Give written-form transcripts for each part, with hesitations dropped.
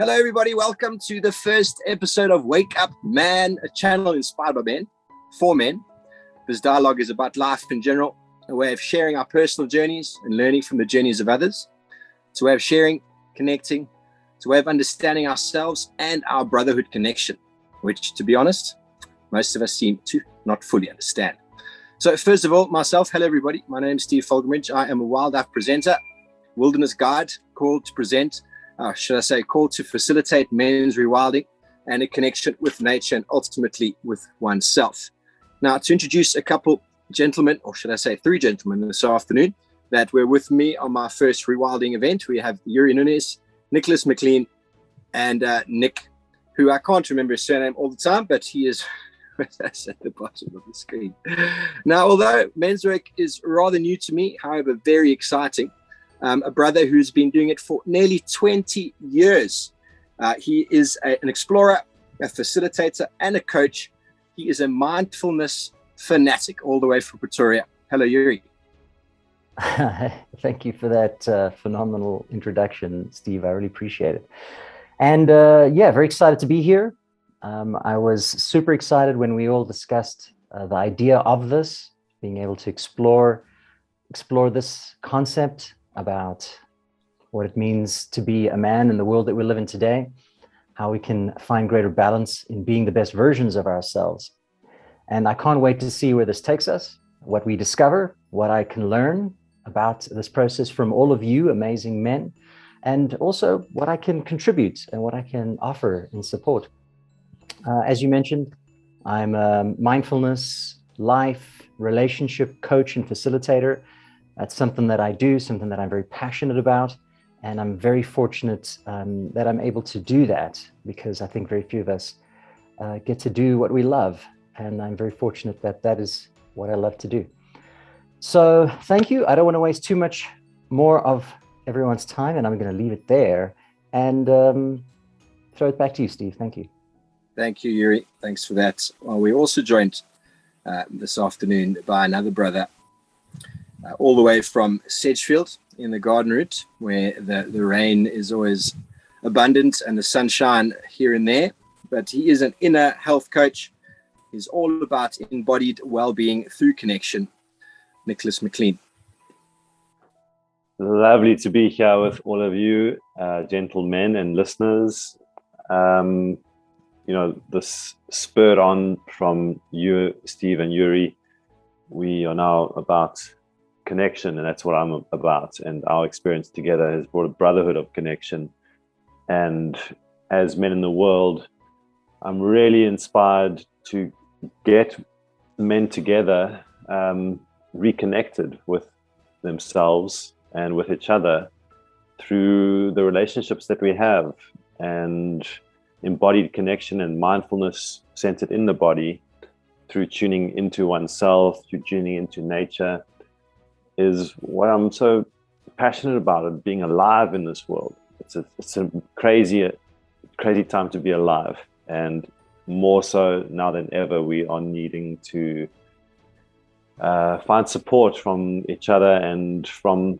Hello, everybody. Welcome to the first episode of Wake Up Man, a channel inspired by men, for men. This dialogue is about life in general, a way of sharing our personal journeys and learning from the journeys of others. It's a way of sharing, connecting. It's a way of understanding ourselves and our brotherhood connection, which, to be honest, most of us seem to not fully understand. So first of all, myself, hello, everybody. My name is Faulconbridge. I am a wildlife presenter, wilderness guide, called to present, called to facilitate men's rewilding and a connection with nature and ultimately with oneself. Now, to introduce a couple gentlemen, or should I say three gentlemen this afternoon, that were with me on my first rewilding event. We have Yuri, Nunes, Nocholas McClean, and Nick, who I can't remember his surname all the time, but he is that's at the bottom of the screen. Now, although men's work is rather new to me, however, very exciting, a brother who's been doing it for nearly 20 years. He is an explorer, a facilitator, and a coach. He is a mindfulness fanatic all the way from Pretoria. Hello, Yuri. Thank you for that phenomenal introduction, Steve. I really appreciate it. And very excited to be here. I was super excited when we all discussed the idea of this, being able to explore this concept about what it means to be a man in the world that we live in today, how we can find greater balance in being the best versions of ourselves. And I can't wait to see where this takes us, what we discover, what I can learn about this process from all of you amazing men, and also what I can contribute and what I can offer in support. As you mentioned, I'm a mindfulness, life, relationship coach and facilitator. That's something that I do, something that I'm very passionate about. And I'm very fortunate that I'm able to do that, because I think very few of us get to do what we love. And I'm very fortunate that that is what I love to do. So thank you. I don't want to waste too much more of everyone's time, and I'm going to leave it there and throw it back to you, Steve. Thank you. Thank you, Yuri. Thanks for that. Well, we're also joined this afternoon by another brother, all the way from Sedgefield in the Garden Route, where the rain is always abundant and the sunshine here and there. But he is an inner health coach. He's all about embodied well-being through connection. Nocholas McClean. Lovely to be here with all of you, gentlemen and listeners. This spurred on from you, Steve and Yuri. We are now about connection, and that's what I'm about. And our experience together has brought a brotherhood of connection. And as men in the world, I'm really inspired to get men together, reconnected with themselves and with each other through the relationships that we have, and embodied connection and mindfulness centered in the body through tuning into oneself, through tuning into nature, is what I'm so passionate about, of being alive in this world. It's a crazy time to be alive, and more so now than ever, we are needing to find support from each other and from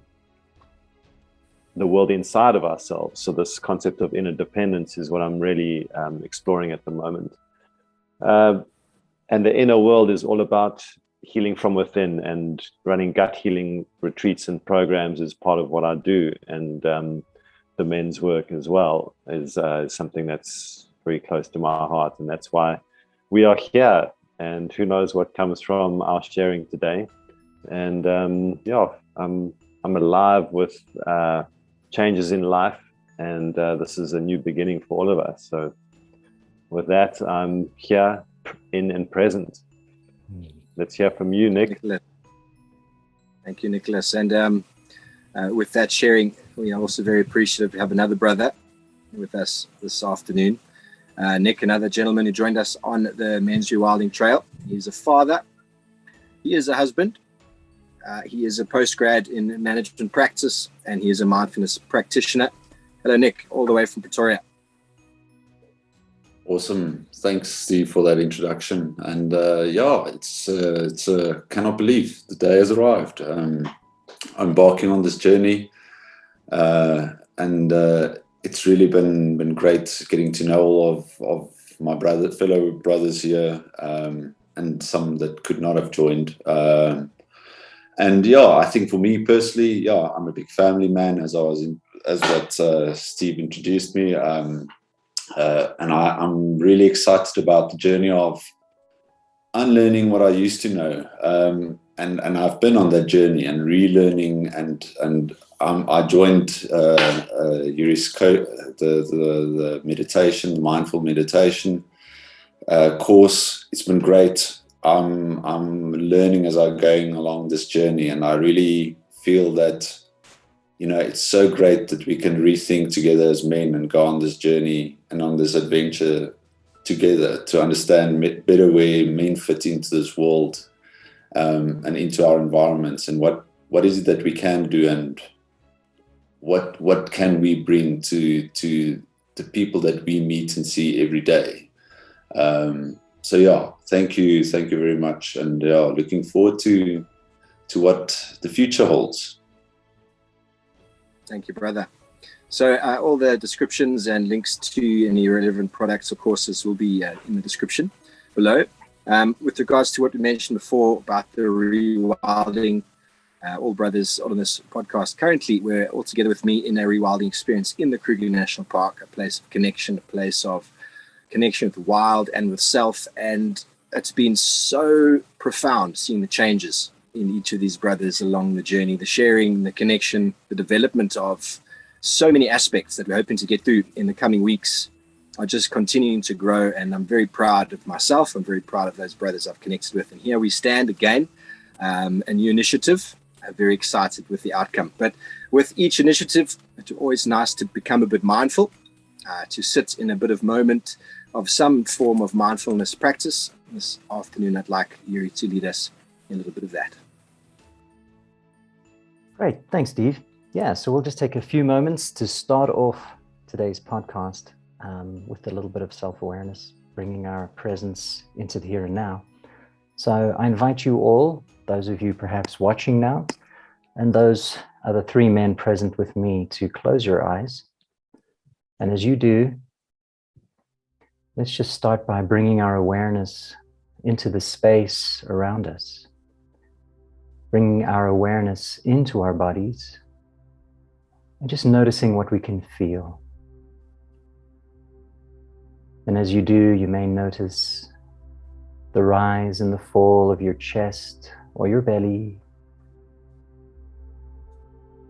the world inside of ourselves. So this concept of interdependence is what I'm really exploring at the moment. And the inner world is all about healing from within, and running gut healing retreats and programs is part of what I do. And the men's work as well is something that's very close to my heart. And that's why we are here. And who knows what comes from our sharing today. And I'm alive with changes in life, and this is a new beginning for all of us. So with that, I'm here in and present. Let's hear from you, Nick. Thank you, Nocholas. And with that sharing, we are also very appreciative to have another brother with us this afternoon. Nick, another gentleman who joined us on the Men's Rewilding Trail. He's a father. He is a husband. He is a postgrad in management practice, and he is a mindfulness practitioner. Hello, Nick, all the way from Pretoria. Awesome. Thanks, Steve, for that introduction. And it's cannot believe the day has arrived. I'm embarking on this journey, and it's really been great getting to know all of my fellow brothers here, and some that could not have joined. And yeah, I think for me personally, yeah, I'm a big family man, as what Steve introduced me. And I'm really excited about the journey of unlearning what I used to know. And I've been on that journey and relearning, and I joined Yuri's the meditation, the mindful meditation course. It's been great. I'm learning as I'm going along this journey, and I really feel that, you know, it's so great that we can rethink together as men and go on this journey and on this adventure together to understand better where men fit into this world, and into our environments, and what is it that we can do, and what can we bring to the people that we meet and see every day. So yeah, thank you very much, and yeah, looking forward to what the future holds. Thank you, brother. So all the descriptions and links to any relevant products or courses will be in the description below. With regards to what we mentioned before about the rewilding, all brothers on this podcast, currently we're all together with me in a rewilding experience in the Kruger National Park, a place of connection, a place of connection with the wild and with self. And it's been so profound seeing the changes in each of these brothers along the journey, the sharing, the connection, the development of so many aspects that we're hoping to get through in the coming weeks are just continuing to grow. And I'm very proud of myself. I'm very proud of those brothers I've connected with. And here we stand again, a new initiative. I'm very excited with the outcome. But with each initiative, it's always nice to become a bit mindful, to sit in a bit of moment of some form of mindfulness practice. This afternoon, I'd like Yuri to lead us in a little bit of that. Great. Thanks, Steve. Yeah, so we'll just take a few moments to start off today's podcast with a little bit of self-awareness, bringing our presence into the here and now. So I invite you all, those of you perhaps watching now, and those other three men present with me, to close your eyes. And as you do, let's just start by bringing our awareness into the space around us, bringing our awareness into our bodies, and just noticing what we can feel. And as you do, you may notice the rise and the fall of your chest or your belly.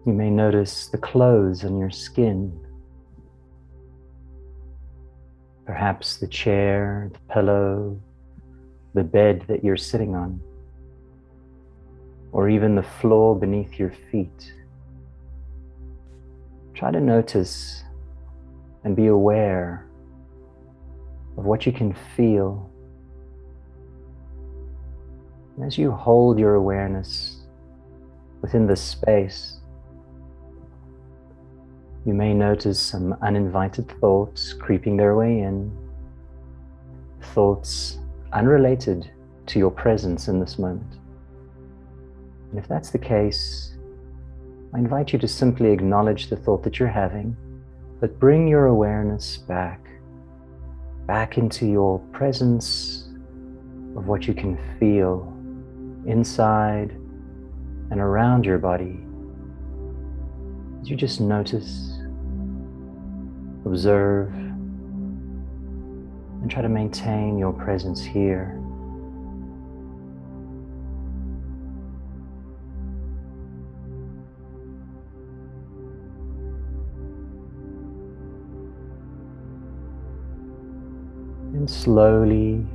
You may notice the clothes on your skin, perhaps the chair, the pillow, the bed that you're sitting on, or even the floor beneath your feet. Try to notice and be aware of what you can feel. As you hold your awareness within this space, you may notice some uninvited thoughts creeping their way in, thoughts unrelated to your presence in this moment. And if that's the case, I invite you to simply acknowledge the thought that you're having, but bring your awareness back into your presence of what you can feel inside and around your body. As you just notice, observe, and try to maintain your presence here. And slowly,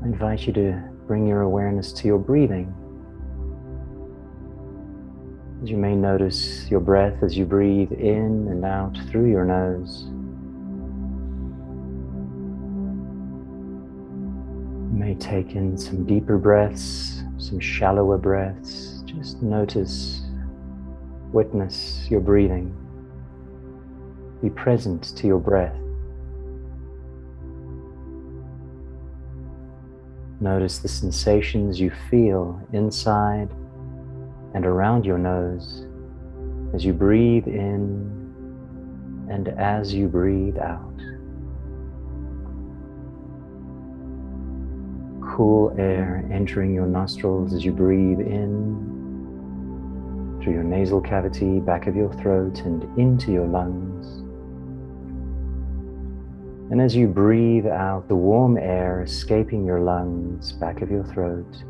I invite you to bring your awareness to your breathing. As you may notice your breath as you breathe in and out through your nose. You may take in some deeper breaths, some shallower breaths. Just notice, witness your breathing. Be present to your breath. Notice the sensations you feel inside and around your nose as you breathe in And as you breathe out, cool air entering your nostrils as you breathe in through your nasal cavity, back of your throat, and into your lungs. And as you breathe out, the warm air escaping your lungs, back of your throat,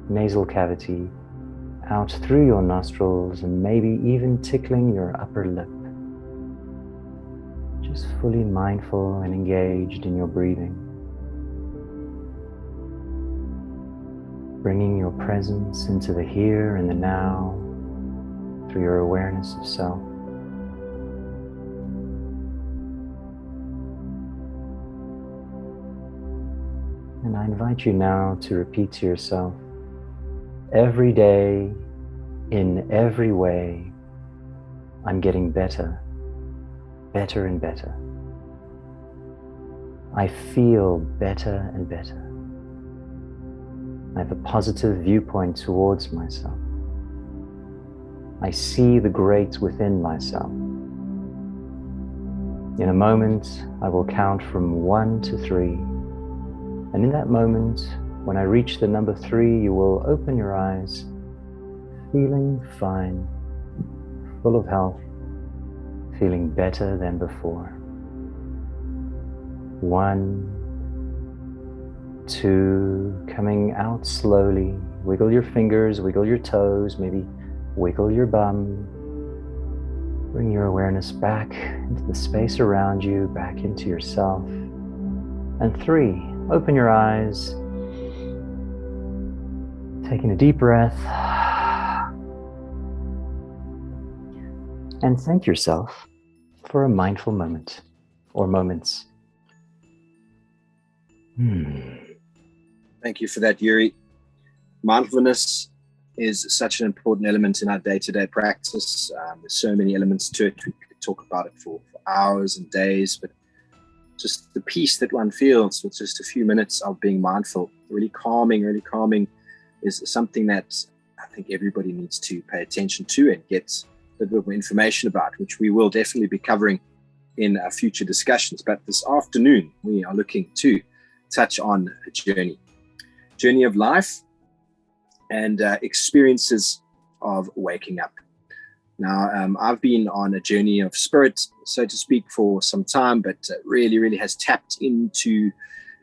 nasal cavity, out through your nostrils, and maybe even tickling your upper lip. Just fully mindful and engaged in your breathing. Bringing your presence into the here and the now through your awareness of self. And I invite you now to repeat to yourself, every day, in every way, I'm getting better, better and better. I feel better and better. I have a positive viewpoint towards myself. I see the great within myself. In a moment, I will count from 1 to 3. And in that moment, when I reach the number 3, you will open your eyes, feeling fine, full of health, feeling better than before. 1, 2, coming out slowly. Wiggle your fingers, wiggle your toes, maybe wiggle your bum. Bring your awareness back into the space around you, back into yourself. And 3, open your eyes, taking a deep breath, and thank yourself for a mindful moment or moments. Thank you for that, Yuri. Mindfulness is such an important element in our day-to-day practice. There's so many elements to it. We could talk about it for hours and days, but just the peace that one feels with just a few minutes of being mindful, really calming is something that I think everybody needs to pay attention to and get a little bit more information about, which we will definitely be covering in our future discussions. But this afternoon, we are looking to touch on a journey of life and experiences of waking up. Now, I've been on a journey of spirit, so to speak, for some time, but really has tapped into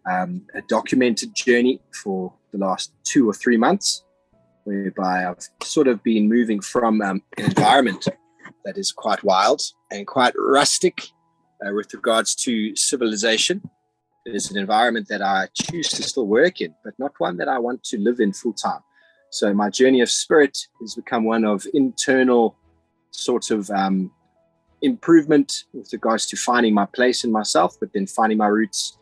a documented journey for the last 2 or 3 months, whereby I've sort of been moving from an environment that is quite wild and quite rustic with regards to civilization. It is an environment that I choose to still work in, but not one that I want to live in full time. So my journey of spirit has become one of internal sort of improvement with regards to finding my place in myself, but then finding my roots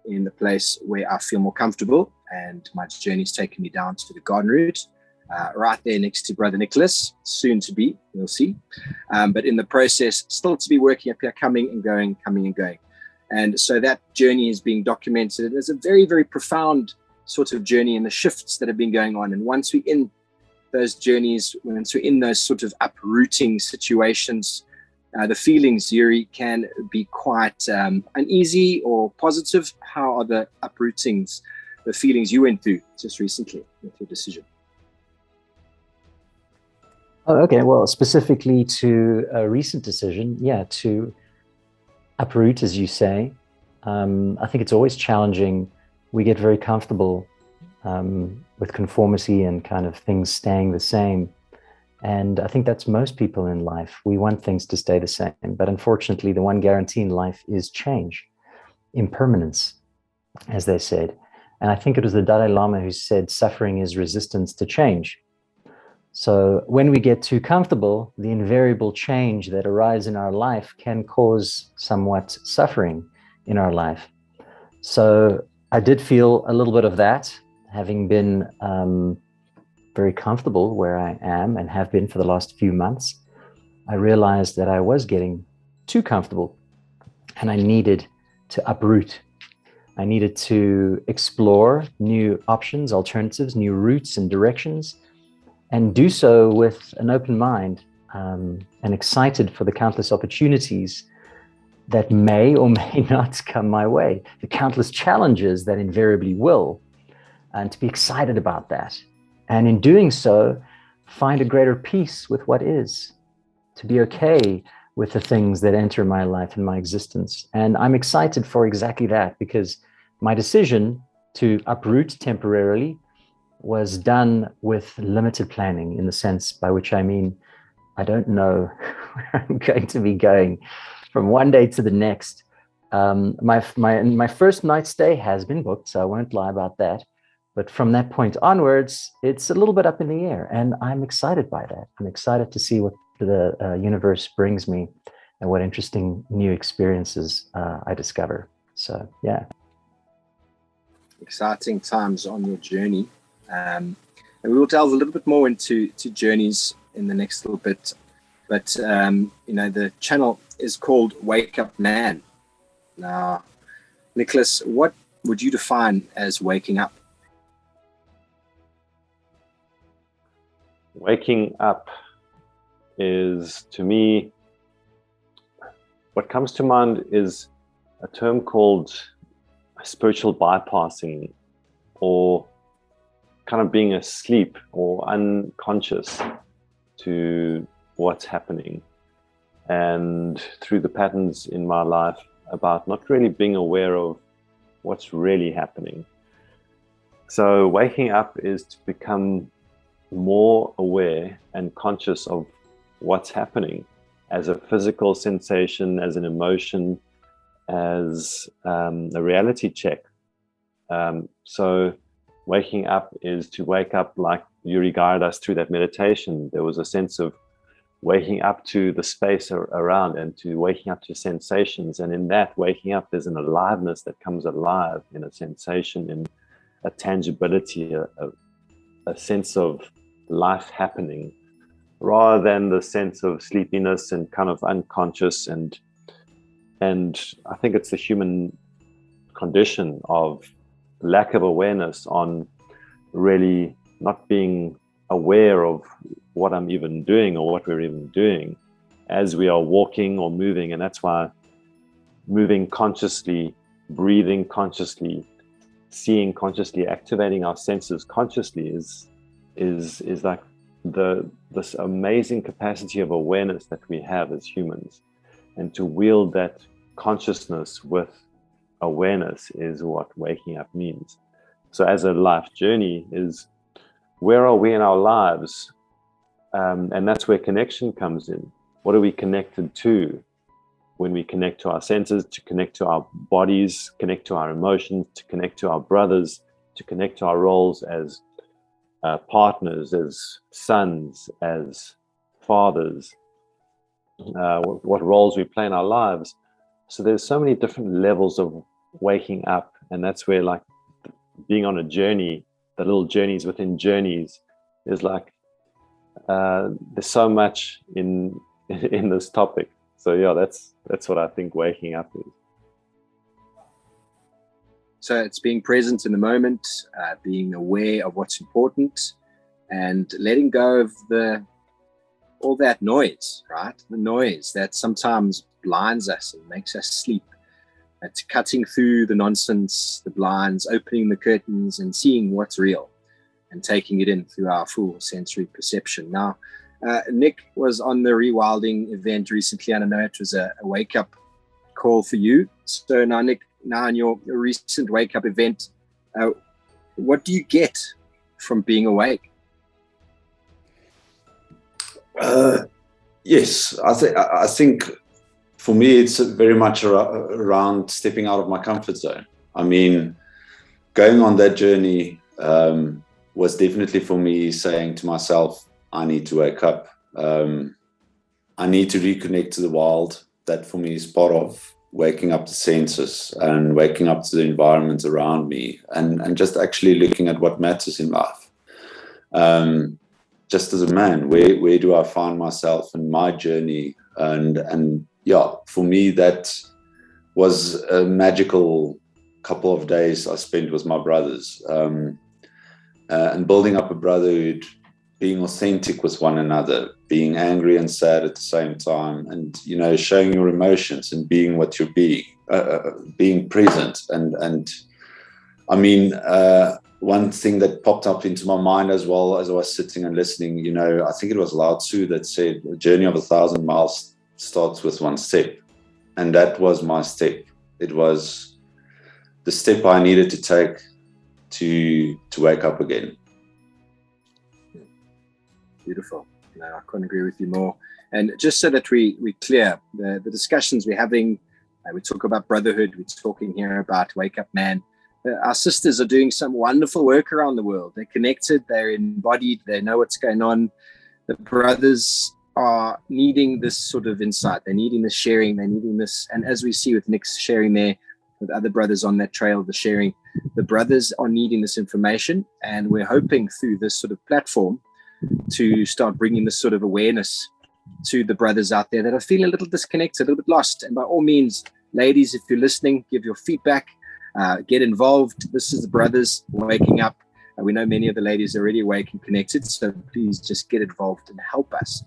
in the place where I feel more comfortable. And my journey's taken me down to the garden route, right there next to Brother Nocholas, soon to be, we'll see. But in the process, still to be working up here, coming and going. And so that journey is being documented. It's a very profound sort of journey and the shifts that have been going on. And once we're in those journeys, once we're in those sort of uprooting situations, the feelings, Yuri, can be quite uneasy or positive. How are the uprootings, the feelings you went through just recently with your decision? Oh, okay. Well, specifically to a recent decision, to uproot, as you say. I think it's always challenging. We get very comfortable with conformity and kind of things staying the same. And I think that's most people in life. We want things to stay the same. But unfortunately, the one guarantee in life is change, impermanence, as they said. And I think it was the Dalai Lama who said, suffering is resistance to change. So when we get too comfortable, the invariable change that arises in our life can cause somewhat suffering in our life. So I did feel a little bit of that, having been very comfortable where I am and have been for the last few months. I realized that I was getting too comfortable and I needed to uproot. I needed to explore new options, alternatives, new routes and directions, and do so with an open mind and excited for the countless opportunities that may or may not come my way, the countless challenges that invariably will, and to be excited about that. And in doing so, find a greater peace with what is, to be okay with the things that enter my life and my existence. And I'm excited for exactly that, because my decision to uproot temporarily was done with limited planning, in the sense by which I mean, I don't know where I'm going to be going from one day to the next. My first night stay has been booked, so I won't lie about that. But from that point onwards, it's a little bit up in the air, and I'm excited by that. I'm excited to see what the universe brings me and what interesting new experiences I discover. So, yeah. Exciting times on your journey. And we will delve a little bit more into journeys in the next little bit. But, the channel is called Wake Up Man. Now, Nocholas, what would you define as waking up? Waking up is, to me, what comes to mind is a term called spiritual bypassing, or kind of being asleep or unconscious to what's happening. And through the patterns in my life about not really being aware of what's really happening. So waking up is to become more aware and conscious of what's happening as a physical sensation, as an emotion, as a reality check. So waking up is to wake up, like Yuri guided us through that meditation. There was a sense of waking up to the space around and to waking up to sensations. And in that waking up, there's an aliveness that comes alive in a sensation, in a tangibility, a sense of life happening, rather than the sense of sleepiness and kind of unconscious. And I think it's the human condition of lack of awareness on really not being aware of what I'm even doing or what we're even doing as we are walking or moving. And that's why moving consciously, breathing consciously, seeing consciously, activating our senses consciously is like this amazing capacity of awareness that we have as humans. And to wield that consciousness with awareness is what waking up means. So as a life journey is, where are we in our lives? And that's where connection comes in. What are we connected to? When we connect to our senses, to connect to our bodies, connect to our emotions, to connect to our brothers, to connect to our roles as partners, as sons, as fathers, what roles we play in our lives. So there's so many different levels of waking up, and that's where, like, being on a journey, the little journeys within journeys, is like there's so much in this topic. So yeah, that's what I think waking up is. So it's being present in the moment, being aware of what's important, and letting go of all that noise, right? The noise that sometimes blinds us and makes us sleep. It's cutting through the nonsense, the blinds, opening the curtains and seeing what's real and taking it in through our full sensory perception. Now, Nick was on the Rewilding event recently, and I know it was a wake-up call for you. So now, Nick, in your recent wake-up event, what do you get from being awake? Yes, I think for me, it's very much around stepping out of my comfort zone. I mean, going on that journey was definitely for me saying to myself, I need to wake up. I need to reconnect to the wild. That for me is part of waking up the senses and waking up to the environment around me, and just actually looking at what matters in life. Just as a man, where do I find myself in my journey? And yeah, for me, that was a magical couple of days I spent with my brothers, and building up a brotherhood being authentic with one another, being angry and sad at the same time, and, you know, showing your emotions and being what you're being present. And I mean, one thing that popped up into my mind as well as I was sitting and listening, you know, I think it was Lao Tzu that said, a journey of 1,000 miles starts with one step. And that was my step. It was the step I needed to take to wake up again. Beautiful. No, I couldn't agree with you more. And just so that we clear the discussions we're having, we talk about brotherhood, we're talking here about Wake Up Man. Our sisters are doing some wonderful work around the world. They're connected, they're embodied, they know what's going on. The brothers are needing this sort of insight. They're needing this sharing, they're needing this. And as we see with Nick's sharing there, with other brothers on that trail of the sharing, the brothers are needing this information. And we're hoping through this sort of platform to start bringing this sort of awareness to the brothers out there that are feeling a little disconnected, a little bit lost. And by all means, ladies, if you're listening, give your feedback, get involved. This is the brothers waking up. We know many of the ladies are already awake and connected, so please just get involved and help us.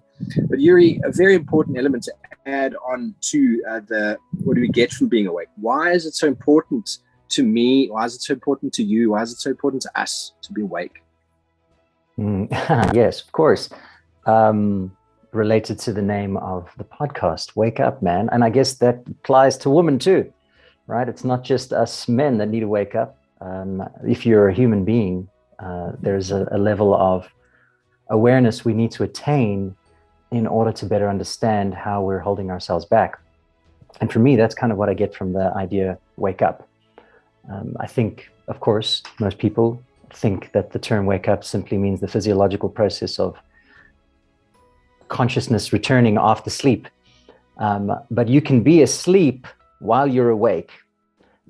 But Yuri, a very important element to add on to what do we get from being awake? Why is it so important to me? Why is it so important to you? Why is it so important to us to be awake? Yes, of course. Related to the name of the podcast, Wake Up Man. And I guess that applies to women too, right? It's not just us men that need to wake up. If you're a human being, there's a level of awareness we need to attain in order to better understand how we're holding ourselves back. And for me, that's kind of what I get from the idea, wake up. I think, of course, most people think that the term wake up simply means the physiological process of consciousness returning after sleep. But you can be asleep while you're awake.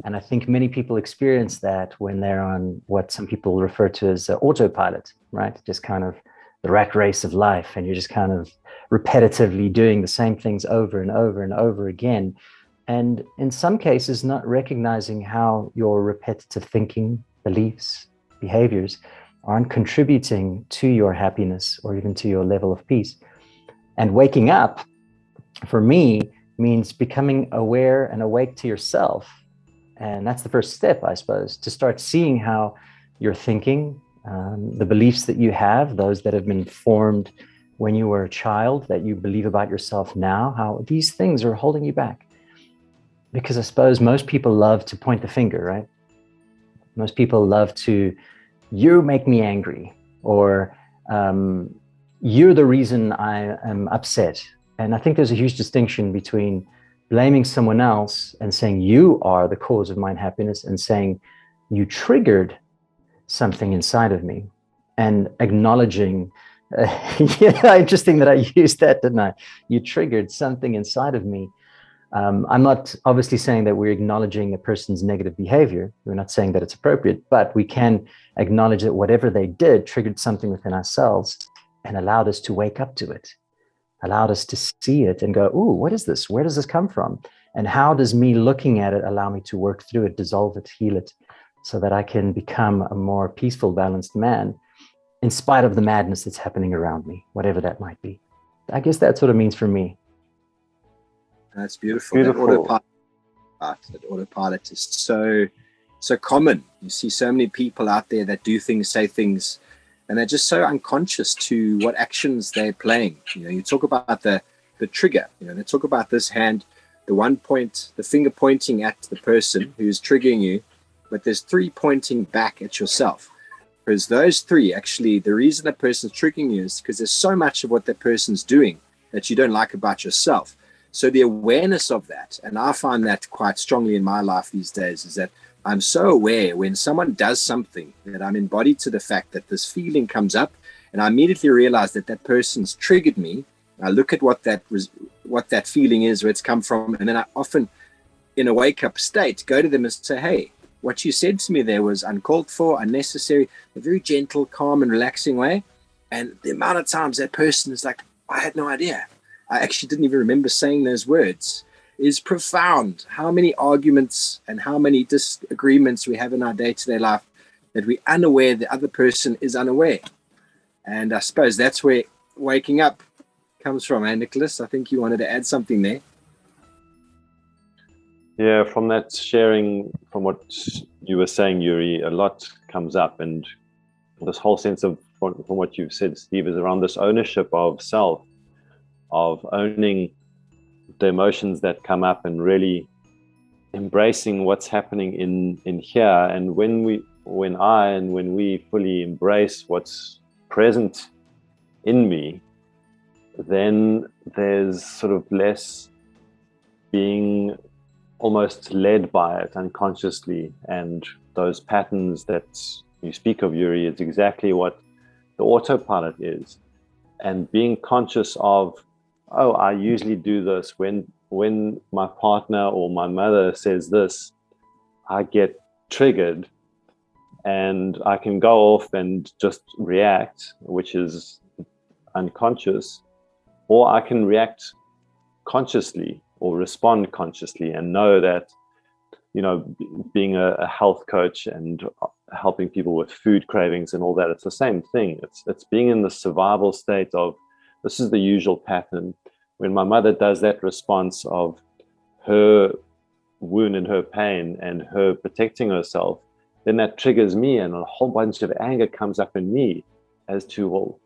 And I think many people experience that when they're on what some people refer to as autopilot, right? Just kind of the rat race of life. And you're just kind of repetitively doing the same things over and over and over again. And in some cases, not recognizing how your repetitive thinking, beliefs, behaviors aren't contributing to your happiness or even to your level of peace. And waking up, for me, means becoming aware and awake to yourself. And that's the first step, I suppose, to start seeing how you're thinking, the beliefs that you have, those that have been formed when you were a child, that you believe about yourself now, how these things are holding you back. Because I suppose most people love to point the finger, right? Most people love to, you make me angry, or you're the reason I am upset. And I think there's a huge distinction between blaming someone else and saying you are the cause of my unhappiness, and saying you triggered something inside of me, and acknowledging, interesting that I used that, didn't I? You triggered something inside of me. I'm not obviously saying that we're acknowledging a person's negative behavior. We're not saying that it's appropriate, but we can acknowledge that whatever they did triggered something within ourselves and allowed us to wake up to it, allowed us to see it and go, ooh, what is this? Where does this come from? And how does me looking at it allow me to work through it, dissolve it, heal it, so that I can become a more peaceful, balanced man in spite of the madness that's happening around me, whatever that might be. I guess that's what it means for me. That's beautiful. That autopilot is so common. You see so many people out there that do things, say things, and they're just so unconscious to what actions they're playing. You know, you talk about the trigger. You know, they talk about this hand, the finger pointing at the person who's triggering you, but there's three pointing back at yourself. Because those three, actually, the reason that person's triggering you is because there's so much of what that person's doing that you don't like about yourself. So the awareness of that, and I find that quite strongly in my life these days, is that I'm so aware when someone does something that I'm embodied to the fact that this feeling comes up, and I immediately realize that that person's triggered me. I look at what that feeling is, where it's come from, and then I often, in a wake-up state, go to them and say, hey, what you said to me there was uncalled for, unnecessary, a very gentle, calm, and relaxing way. And the amount of times that person is like, I had no idea. I actually didn't even remember saying those words, is profound. How many arguments and how many disagreements we have in our day-to-day life that we're unaware the other person is unaware. And I suppose that's where waking up comes from. And Nicholas, I think you wanted to add something there. Yeah, from that sharing, from what you were saying, Yuri, a lot comes up. And this whole sense of, from what you've said, Steve, is around this ownership of self, of owning the emotions that come up and really embracing what's happening in here. And when we fully embrace what's present in me, then there's sort of less being almost led by it unconsciously. And those patterns that you speak of, Yuri, it's exactly what the autopilot is. And being conscious of, oh, I usually do this when my partner or my mother says this, I get triggered and I can go off and just react, which is unconscious, or I can react consciously or respond consciously and know that, you know, being a health coach and helping people with food cravings and all that, it's the same thing. It's being in the survival state of, this is the usual pattern. When my mother does that response of her wound and her pain and her protecting herself, then that triggers me, and a whole bunch of anger comes up in me as to, well,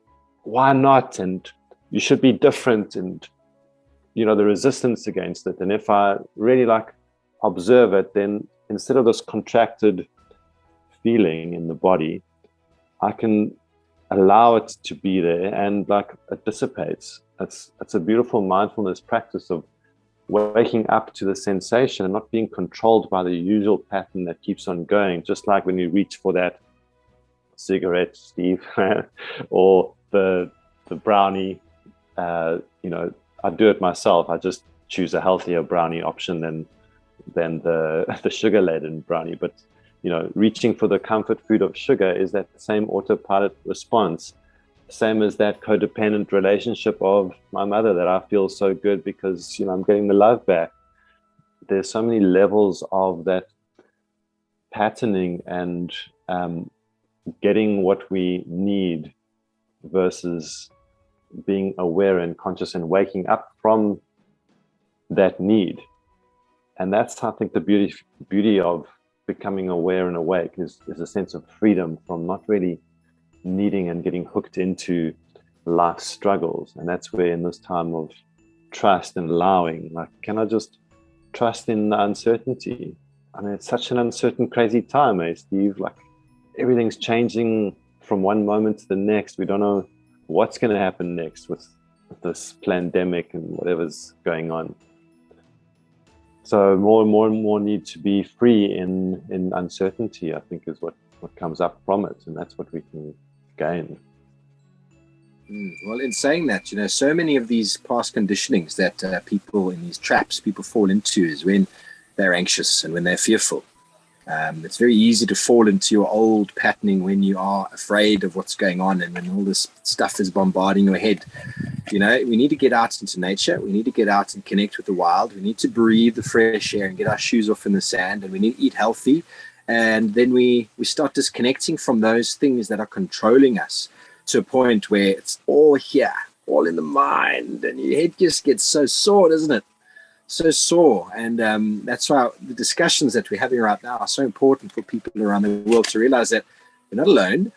why not? And you should be different, and, you know, the resistance against it. And if I really observe it, then instead of this contracted feeling in the body, I can allow it to be there, and it dissipates. It's a beautiful mindfulness practice of waking up to the sensation and not being controlled by the usual pattern that keeps on going. Just like when you reach for that cigarette, Steve, or the brownie, you know, I do it myself. I just choose a healthier brownie option than the sugar-laden brownie. But, you know, reaching for the comfort food of sugar is that same autopilot response. Same as that codependent relationship of my mother, that I feel so good because, you know, I'm getting the love back. There's so many levels of that patterning and getting what we need versus being aware and conscious and waking up from that need. And that's, I think, the beauty of becoming aware and awake is a sense of freedom from not really needing and getting hooked into life's struggles. And that's where, in this time of trust and allowing, can I just trust in the uncertainty? I mean, it's such an uncertain, crazy time, Steve? Everything's changing from one moment to the next. We don't know what's going to happen next with this pandemic and whatever's going on. So more and more need to be free in uncertainty, I think, is what comes up from it. And that's what we can gain. Well, in saying that, you know, so many of these past conditionings that people in these traps people fall into is when they're anxious and when they're fearful. It's very easy to fall into your old patterning when you are afraid of what's going on and when all this stuff is bombarding your head. You know, we need to get out into nature. We need to get out and connect with the wild. We need to breathe the fresh air and get our shoes off in the sand, and we need to eat healthy. And then we start disconnecting from those things that are controlling us to a point where it's all here, all in the mind, and your head just gets so sore, doesn't it? So sore. And that's why the discussions that we're having right now are so important for people around the world to realize that you're not alone.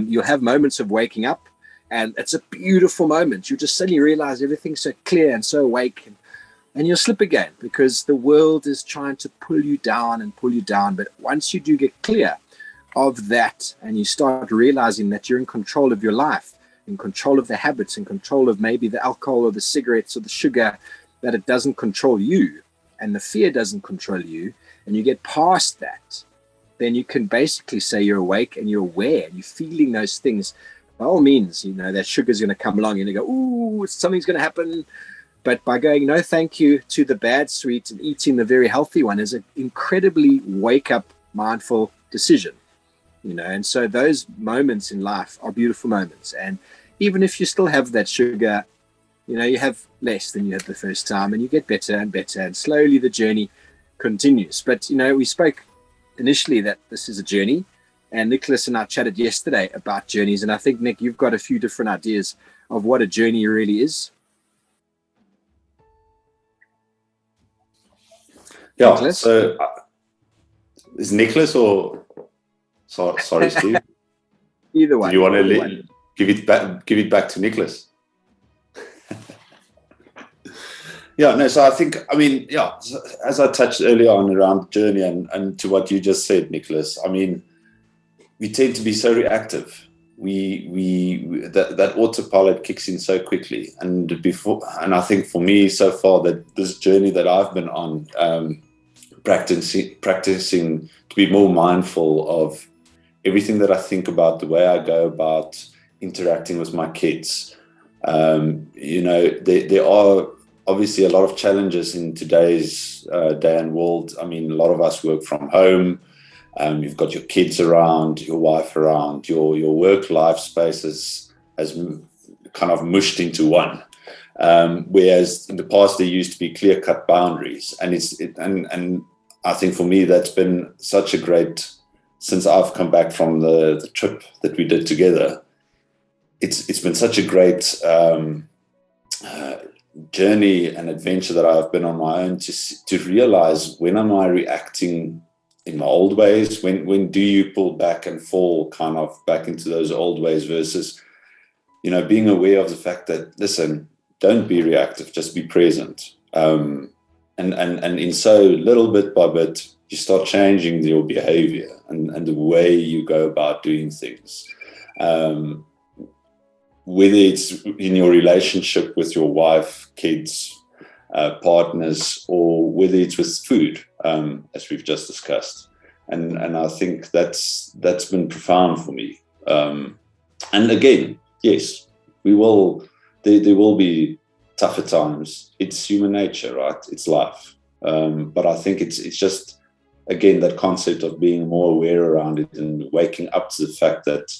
You'll have moments of waking up, and it's a beautiful moment. You just suddenly realize everything's so clear and so awake, and you'll slip again because the world is trying to pull you down. But once you do get clear of that and you start realizing that you're in control of your life, in control of the habits, in control of maybe the alcohol or the cigarettes or the sugar, that it doesn't control you and the fear doesn't control you, and you get past that, then you can basically say you're awake and you're aware and you're feeling those things. By all means, you know, that sugar's going to come along and you go, ooh, something's going to happen. But by going, no, thank you to the bad sweet and eating the very healthy one is an incredibly wake-up, mindful decision, you know. And so those moments in life are beautiful moments. And even if you still have that sugar, you know, you have less than you had the first time, and you get better and better, and slowly the journey continues. But, you know, we spoke initially that this is a journey. And Nicholas and I chatted yesterday about journeys. And I think, Nick, you've got a few different ideas of what a journey really is. Yeah. Nicholas? So is Nicholas or sorry, Steve? Either one. Do you want to give it back to Nicholas? Yeah, no, so I mean, as I touched earlier on around the journey and to what you just said, Nicholas, I mean, we tend to be so reactive. That autopilot kicks in so quickly. And I think for me so far, that this journey that I've been on, practicing to be more mindful of everything that I think about, the way I go about interacting with my kids. There are obviously a lot of challenges in today's day and world. I mean, a lot of us work from home. You've got your kids around, your wife around, your work-life space has kind of mushed into one. Whereas in the past there used to be clear-cut boundaries, and I think for me that's been such a great, since I've come back from the trip that we did together. It's been such a great journey and adventure that I've been on my own to realize, when am I reacting in my old ways? When do you pull back and fall kind of back into those old ways versus, being aware of the fact that, listen, don't be reactive, just be present. And in so little bit by bit, you start changing your behavior and the way you go about doing things. Whether it's in your relationship with your wife, kids, partners, or whether it's with food, as we've just discussed. And I think that's been profound for me. And again, yes, there will be tougher times. It's human nature, right? It's life. But I think it's just, again, that concept of being more aware around it and waking up to the fact that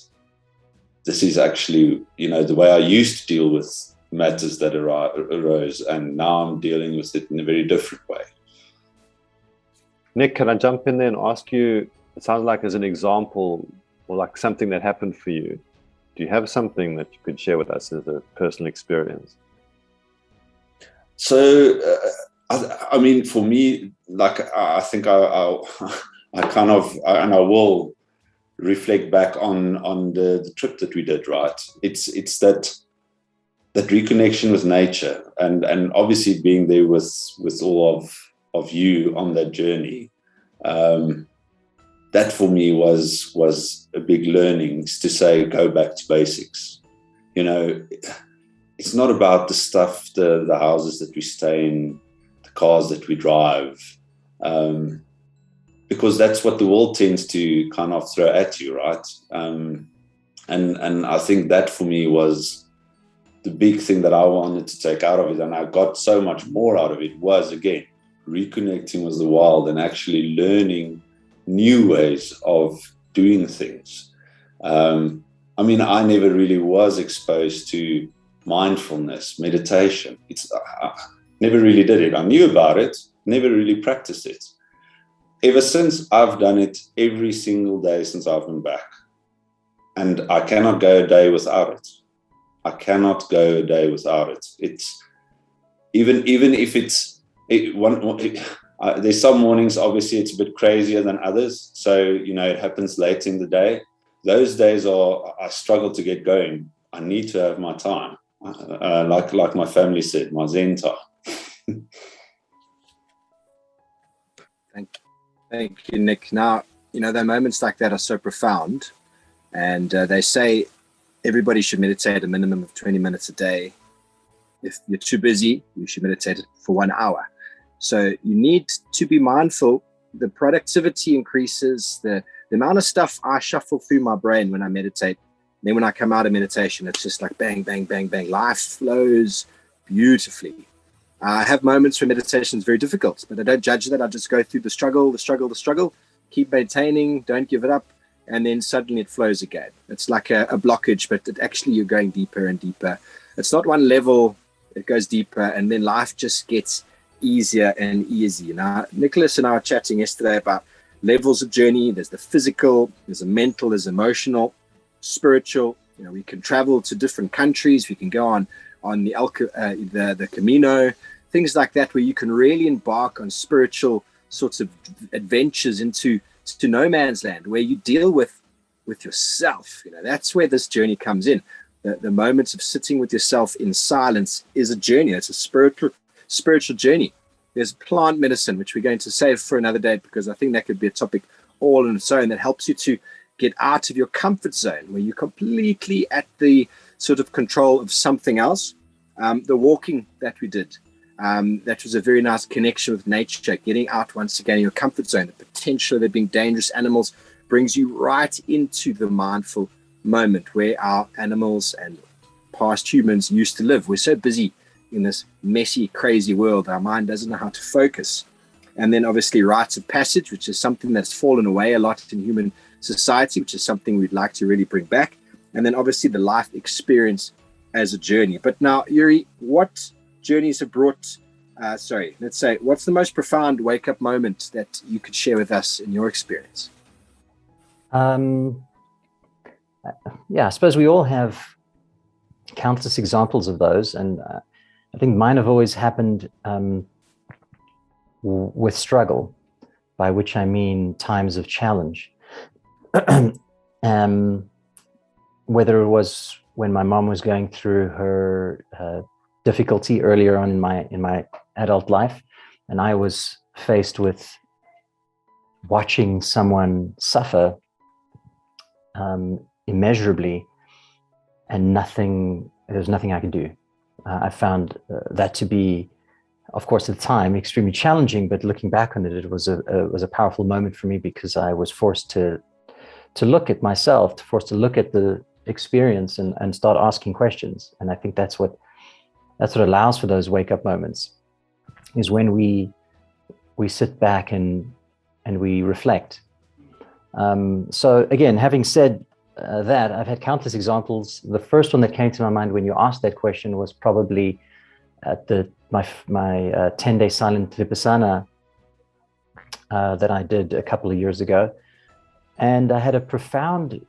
this is actually, the way I used to deal with matters that arose, and now I'm dealing with it in a very different way. Nick, can I jump in there and ask you, it sounds like as an example or like something that happened for you, do you have something that you could share with us as a personal experience? So, I mean, for me, like, I think I kind of, and I will reflect back on the trip that we did, right? It's that reconnection with nature, and obviously being there with all of you on that journey. That for me was a big learning, to say, go back to basics. It's not about the stuff, the houses that we stay in, the cars that we drive, because that's what the world tends to kind of throw at you, right? And I think that for me was the big thing that I wanted to take out of it, and I got so much more out of it, was, again, reconnecting with the wild and actually learning new ways of doing things. I mean, I never really was exposed to mindfulness, meditation. I never really did it. I knew about it, never really practiced it. Ever since, I've done it every single day since I've been back. And I cannot go a day without it. I cannot go a day without it. It's even if there's some mornings, obviously, it's a bit crazier than others. So, it happens late in the day. Those days I struggle to get going. I need to have my time. Like my family said, my Zen time. Thank you, Nick. Now, there are moments like that are so profound. And they say everybody should meditate a minimum of 20 minutes a day. If you're too busy, you should meditate for 1 hour. So you need to be mindful. The productivity increases, the amount of stuff I shuffle through my brain when I meditate. Then when I come out of meditation, it's just like bang, bang, bang, bang. Life flows beautifully. I have moments where meditation is very difficult, but I don't judge that. I just go through the struggle, keep maintaining, don't give it up. And then suddenly it flows again. It's like a blockage, but actually you're going deeper and deeper. It's not one level, it goes deeper, and then life just gets easier and easier. Now, Nicholas and I were chatting yesterday about levels of journey. There's the physical, there's the mental, there's emotional, spiritual. You know, we can travel to different countries. We can go on the Camino, things like that, where you can really embark on spiritual sorts of adventures into no man's land, where you deal with yourself. You know, that's where this journey comes in. The moments of sitting with yourself in silence is a journey. It's a spiritual journey. There's plant medicine, which we're going to save for another day, because I think that could be a topic all on its own, that helps you to get out of your comfort zone, where you're completely at the sort of control of something else. The walking that we did, that was a very nice connection with nature, getting out once again in your comfort zone. The potential of there being dangerous animals brings you right into the mindful moment where our animals and past humans used to live. We're so busy in this messy, crazy world, our mind doesn't know how to focus. And then obviously rites of passage, which is something that's fallen away a lot in human society, which is something we'd like to really bring back. And then obviously the life experience as a journey. But now, Yuri, what journeys have brought, let's say, what's the most profound wake-up moment that you could share with us in your experience? Yeah, I suppose we all have countless examples of those. And I think mine have always happened with struggle, by which I mean times of challenge. Whether it was when my mom was going through her difficulty earlier on in my adult life, and I was faced with watching someone suffer immeasurably, and there was nothing I could do. I found that to be, of course, at the time, extremely challenging. But looking back on it, it was a powerful moment for me, because I was forced to look at myself, forced to look at the experience and start asking questions. And I think that's what allows for those wake up moments, is when we sit back and we reflect. So again, having said that, I've had countless examples. The first one that came to my mind when you asked that question was probably at my 10-day silent vipassana that I did a couple of years ago. And I had a profound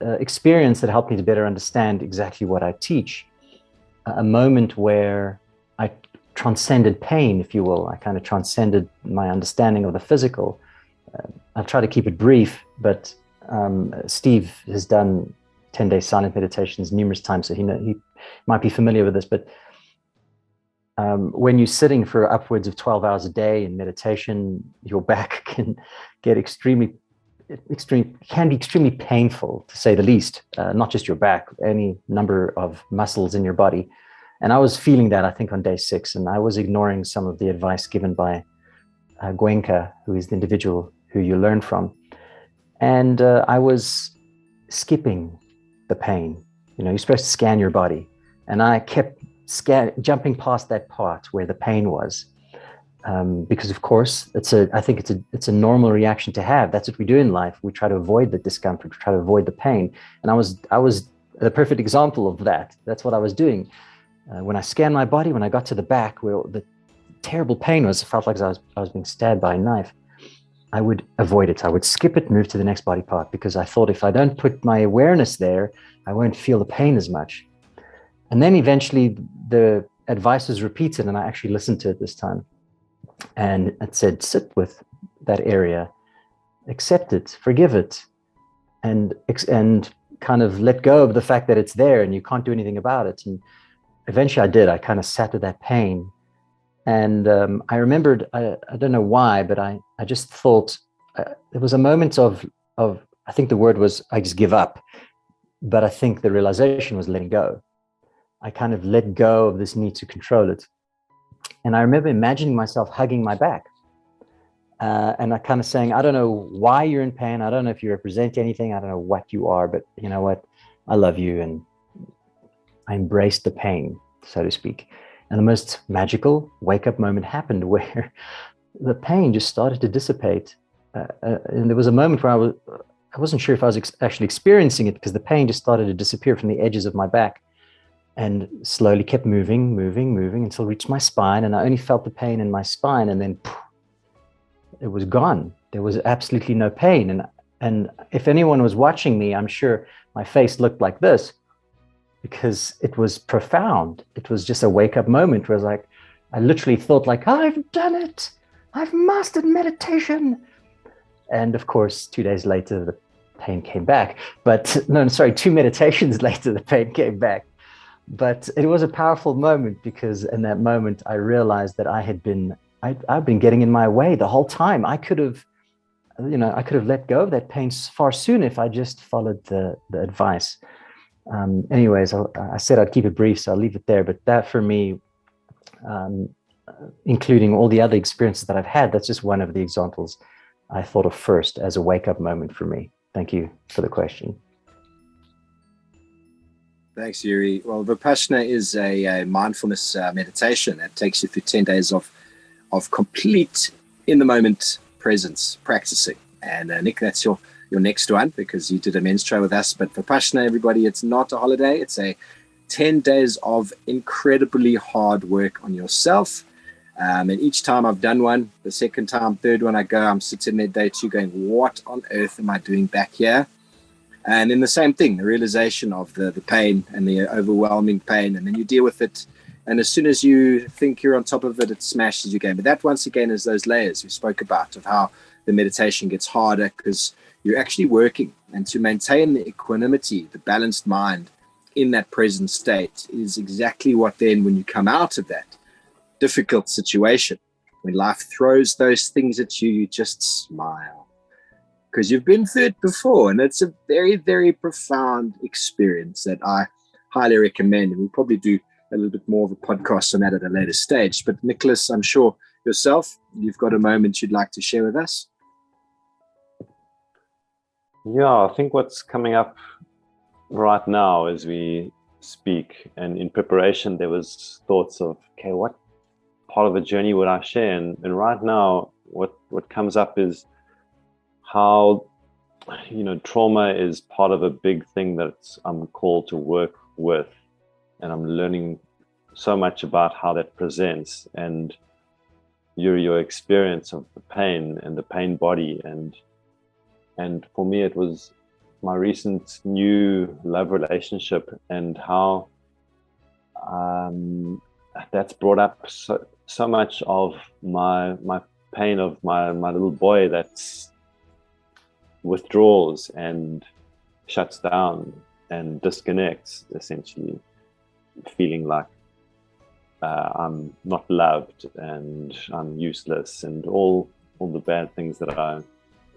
experience that helped me to better understand exactly what I teach. A moment where I transcended pain, if you will. I kind of transcended my understanding of the physical. I'll try to keep it brief, but Steve has done 10-day silent meditations numerous times, so he might be familiar with this. But when you're sitting for upwards of 12 hours a day in meditation, your back can get extremely painful, to say the least. Not just your back, any number of muscles in your body. And I was feeling that, I think, on day 6, and I was ignoring some of the advice given by Gwenka, who is the individual who you learn from. And I was skipping the pain. You know, you're supposed to scan your body. And I kept jumping past that part where the pain was. Because of course, I think it's a normal reaction to have. That's what we do in life. We try to avoid the discomfort, we try to avoid the pain. And I was the perfect example of that. That's what I was doing. When I scanned my body, when I got to the back where the terrible pain was, it felt like I was being stabbed by a knife. I would avoid it. I would skip it, move to the next body part, because I thought if I don't put my awareness there, I won't feel the pain as much. And then eventually the advice was repeated, and I actually listened to it this time. And it said, sit with that area, accept it, forgive it, and kind of let go of the fact that it's there and you can't do anything about it. And eventually I did. I kind of sat with that pain. And I remembered, I don't know why, but I just thought, there was a moment of, I think the word was, I just give up. But I think the realization was letting go. I kind of let go of this need to control it. And I remember imagining myself hugging my back. And I kind of saying, I don't know why you're in pain. I don't know if you represent anything. I don't know what you are, but you know what? I love you. And I embraced the pain, so to speak. And the most magical wake-up moment happened where the pain just started to dissipate. And there was a moment where I wasn't sure if I was actually experiencing it, because the pain just started to disappear from the edges of my back and slowly kept moving until it reached my spine. And I only felt the pain in my spine, and then poof, it was gone. there was absolutely no pain. And if anyone was watching me, I'm sure my face looked like this, because it was profound. It was just a wake-up moment where I literally thought like, I've done it. I've mastered meditation. And of course, 2 days later, the pain came back. But no, sorry, 2 meditations later, the pain came back. But it was a powerful moment, because in that moment, I realized that I've been getting in my way the whole time. I could have let go of that pain far sooner if I just followed the advice. Anyways, I said I'd keep it brief, so I'll leave it there. But that for me, including all the other experiences that I've had, that's just one of the examples I thought of first as a wake-up moment for me. Thank you for the question. Thanks, Yuri. Well, Vipassana is a mindfulness meditation that takes you through 10 days of complete in-the-moment presence practicing. And Nick, that's your next one, because you did a men's show with us. But Vipassana, everybody, it's not a holiday. It's a 10 days of incredibly hard work on yourself. And each time I've done one, the second time, third one I go, I'm sitting there day 2 going, what on earth am I doing back here? And then the same thing, the realization of the pain and the overwhelming pain, and then you deal with it. And as soon as you think you're on top of it, it smashes you again. But that, once again, is those layers we spoke about of how the meditation gets harder because you're actually working. And to maintain the equanimity, the balanced mind in that present state is exactly what then, when you come out of that difficult situation, when life throws those things at you, you just smile. Because you've been through it before, and it's a very, very profound experience that I highly recommend. And we'll probably do a little bit more of a podcast on that at a later stage. But Nicholas, I'm sure yourself, you've got a moment you'd like to share with us. Yeah, I think what's coming up right now as we speak, and in preparation, there was thoughts of, okay, what part of the journey would I share? And right now, what comes up is how, trauma is part of a big thing that I'm called to work with. And I'm learning so much about how that presents, and your experience of the pain and the pain body. And for me, it was my recent new love relationship, and how that's brought up so much of my pain of my little boy that's withdraws and shuts down and disconnects, essentially feeling like I'm not loved and I'm useless, and all the bad things that I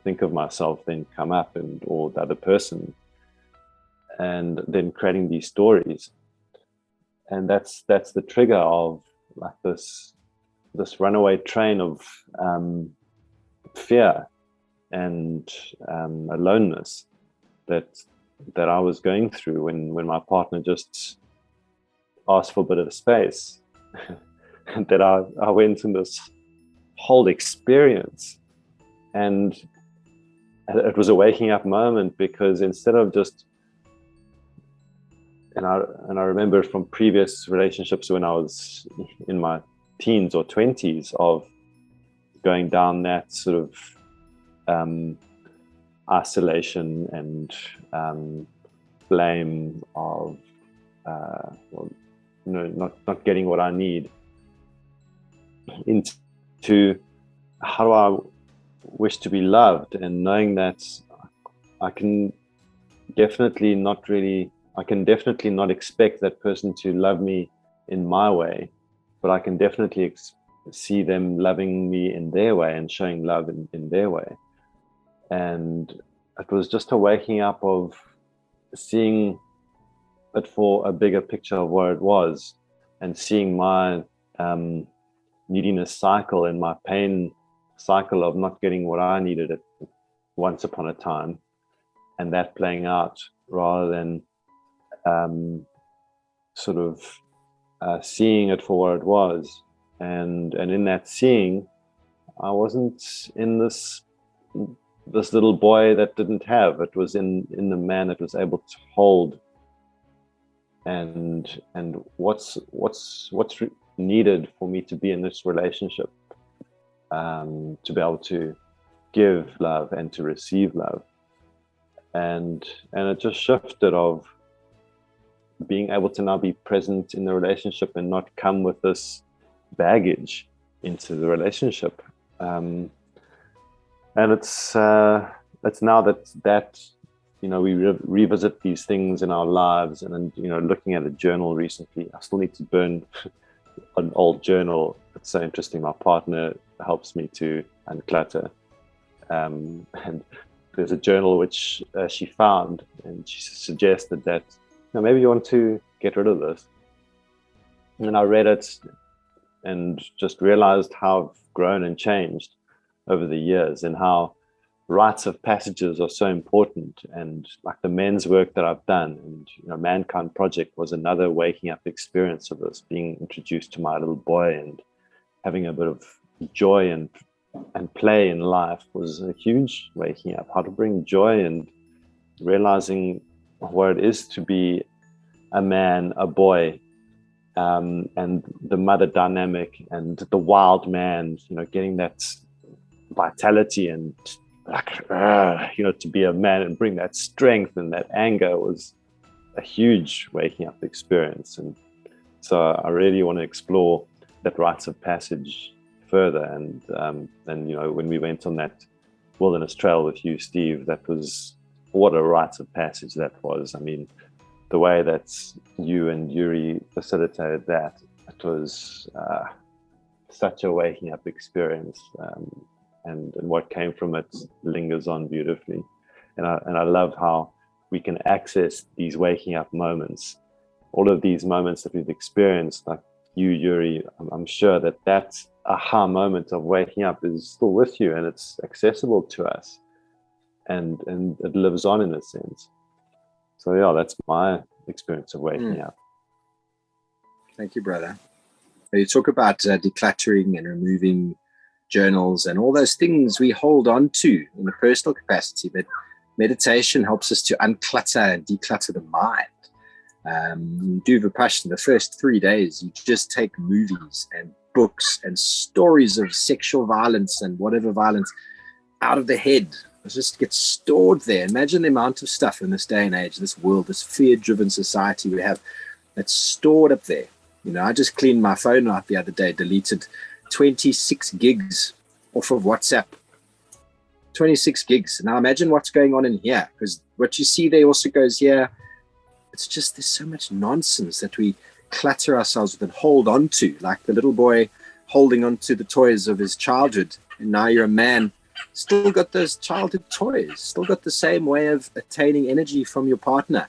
think of myself then come up, and or the other person, and then creating these stories. And that's the trigger of like this runaway train of fear and aloneness that I was going through when my partner just asked for a bit of space. And that I went in this whole experience, and it was a waking up moment, because instead of just, and I remember from previous relationships when I was in my teens or 20s, of going down that sort of isolation and blame of not getting what I need, into how do I wish to be loved, and knowing that I can definitely not expect that person to love me in my way, but I can definitely see them loving me in their way and showing love in their way. And it was just a waking up of seeing it for a bigger picture of what it was, and seeing my neediness cycle and my pain cycle of not getting what I needed at once upon a time, and that playing out, rather than sort of seeing it for what it was. And in that seeing, I wasn't in this little boy that didn't have. It was in the man that was able to hold. And what's needed for me to be in this relationship, to be able to give love and to receive love. And it just shifted of being able to now be present in the relationship and not come with this baggage into the relationship. And it's now that we revisit these things in our lives. And then, looking at a journal recently, I still need to burn an old journal. It's so interesting. My partner helps me to unclutter. And there's a journal which she found, and she suggested that maybe you want to get rid of this. And I read it and just realized how I've grown and changed over the years, and how rites of passages are so important. And like the men's work that I've done, and Mankind Project was another waking up experience of this, being introduced to my little boy and having a bit of joy and play in life was a huge waking up. How to bring joy and realizing what it is to be a man, a boy, and the mother dynamic and the wild man, getting that vitality and to be a man and bring that strength and that anger was a huge waking up experience. And so I really want to explore that rites of passage further. And when we went on that wilderness trail with you, Steve, that was what a rites of passage that was. I mean, the way that you and Yuri facilitated that, it was such a waking up experience. And what came from it lingers on beautifully. And I love how we can access these waking up moments, all of these moments that we've experienced, like you, Yuri. I'm sure that aha moment of waking up is still with you, and it's accessible to us, and it lives on in a sense. So yeah, that's my experience of waking up. Thank you, brother. You talk about decluttering and removing journals and all those things we hold on to in a personal capacity, but meditation helps us to unclutter and declutter the mind. You do Vipassana, the first 3 days, you just take movies and books and stories of sexual violence and whatever violence out of the head. It just gets stored there. Imagine the amount of stuff in this day and age, this world, this fear-driven society we have, that's stored up there. I just cleaned my phone out the other day, deleted 26 gigs off of WhatsApp. 26 gigs. Now imagine what's going on in here, because what you see there also goes here. It's just, there's so much nonsense that we clutter ourselves with and hold on to, like the little boy holding on to the toys of his childhood. And now you're a man, still got those childhood toys, still got the same way of attaining energy from your partner.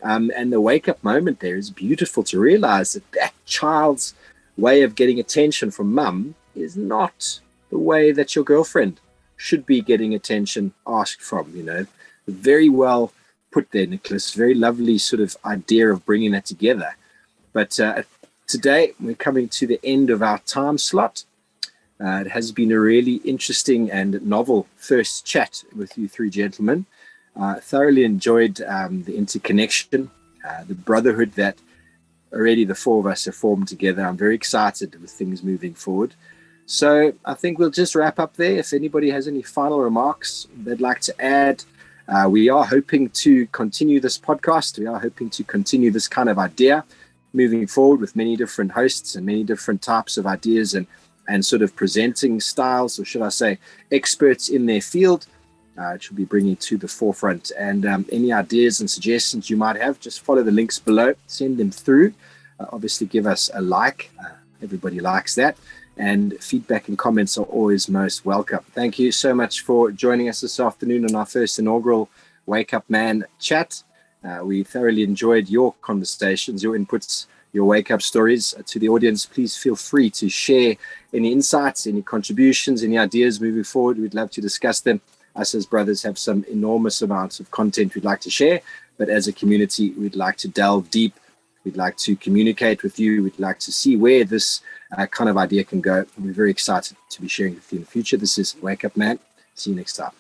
And the wake-up moment there is beautiful to realize that child's way of getting attention from mum is not the way that your girlfriend should be getting attention asked from. Very well put there, Nicholas. Very lovely sort of idea of bringing that together. But today we're coming to the end of our time slot. It has been a really interesting and novel first chat with you three gentlemen. Thoroughly enjoyed the interconnection, the brotherhood that already the four of us have formed together. I'm very excited with things moving forward. So I think we'll just wrap up there. If anybody has any final remarks they'd like to add, we are hoping to continue this podcast. We are hoping to continue this kind of idea moving forward with many different hosts and many different types of ideas and sort of presenting styles, or should I say experts in their field. It should be bringing to the forefront. And any ideas and suggestions you might have, just follow the links below, send them through. Obviously give us a like. Everybody likes that. And feedback and comments are always most welcome. Thank you so much for joining us this afternoon on our first inaugural Wake Up Man chat. We thoroughly enjoyed your conversations, your inputs, your wake-up stories. To the audience, please feel free to share any insights, any contributions, any ideas moving forward. We'd love to discuss them. Us as brothers have some enormous amounts of content we'd like to share, but as a community, we'd like to delve deep. We'd like to communicate with you. We'd like to see where this kind of idea can go. We're very excited to be sharing with you in the future. This is Wake Up Man. See you next time.